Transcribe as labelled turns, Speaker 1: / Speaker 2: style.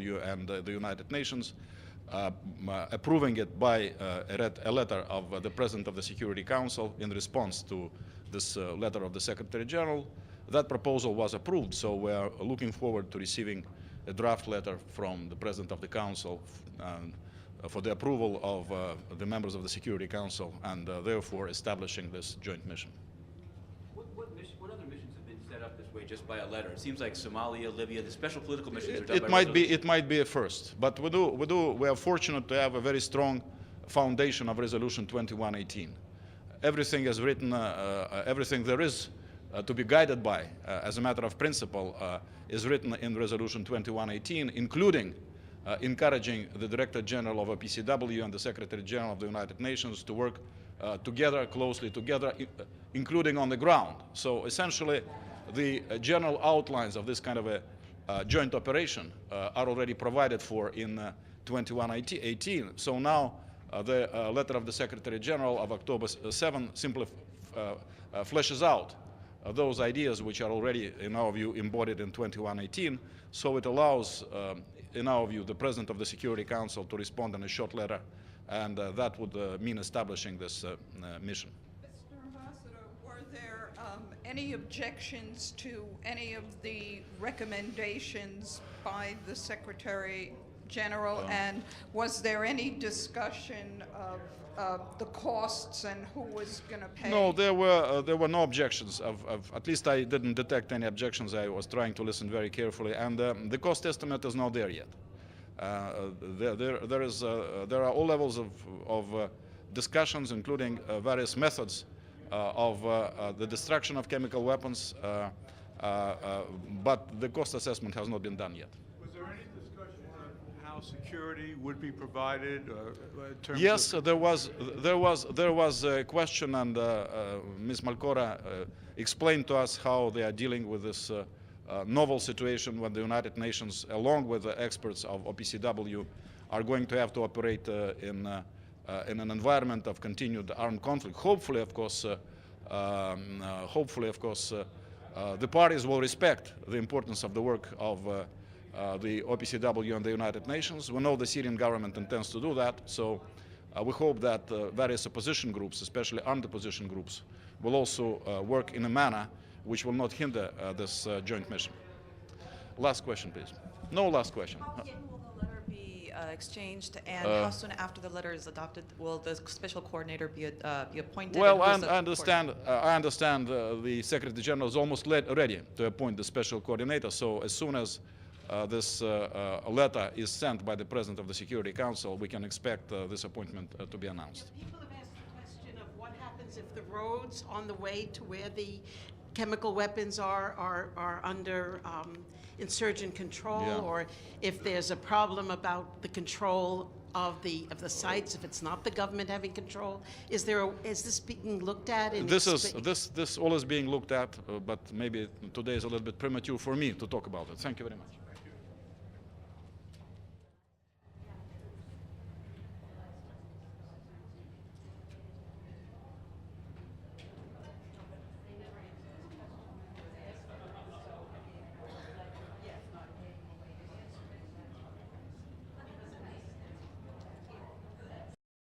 Speaker 1: OPCW and the United Nations, approving it by a letter of the President of the Security Council in response to this letter of the Secretary General. That proposal was approved, so we are looking forward to receiving a draft letter from the President of the Council for the approval of the members of the Security Council and therefore establishing this joint mission.
Speaker 2: What other missions have been set up this way just by a letter? It seems like Somalia, Libya, the special political missions are done by resolution.
Speaker 1: It might be a first, but we are fortunate to have a very strong foundation of Resolution 2118. Everything is written, everything there is to be guided by, as a matter of principle, is written in Resolution 2118, including encouraging the Director General of OPCW and the Secretary General of the United Nations to work together, closely together, including on the ground. So essentially, the general outlines of this kind of a joint operation are already provided for in 2118. So now the letter of the Secretary General of October 7 simply fleshes out those ideas which are already, in our view, embodied in 2118. So it allows, in our view, the President of the Security Council to respond in a short letter, and that would mean establishing this mission.
Speaker 3: Mr. Ambassador, were there any objections to any of the recommendations by the Secretary General, and was there any discussion of the costs and who was going to pay?
Speaker 1: No, there were no objections. At least I didn't detect any objections. I was trying to listen very carefully, and the cost estimate is not there yet. There are all levels of discussions, including various methods of the destruction of chemical weapons, but the cost assessment has not been done yet.
Speaker 4: Was there any discussion on how security would be provided in terms
Speaker 1: yes,
Speaker 4: of...
Speaker 1: there was a question, and Ms. Malkora explained to us how they are dealing with this novel situation when the United Nations, along with the experts of OPCW, are going to have to operate in an environment of continued armed conflict. Hopefully, of course, the parties will respect the importance of the work of the OPCW and the United Nations. We know the Syrian government intends to do that, so we hope that various opposition groups, especially armed opposition groups, will also work in a manner which will not hinder this joint mission. Last question, please. No last question.
Speaker 5: How soon will the letter be exchanged, and how soon after the letter is adopted will the special coordinator be appointed?
Speaker 1: Well, I understand the Secretary General is almost ready to appoint the special coordinator, so as soon as this letter is sent by the President of the Security Council, we can expect this appointment to be announced.
Speaker 6: People have asked the question of what happens if the roads on the way to where the chemical weapons are under insurgent control, or if there's a problem about the control of the sites, if it's not the government having control. Is this being looked at?
Speaker 1: This all is being looked at, but maybe today is a little bit premature for me to talk about it. Thank you very much.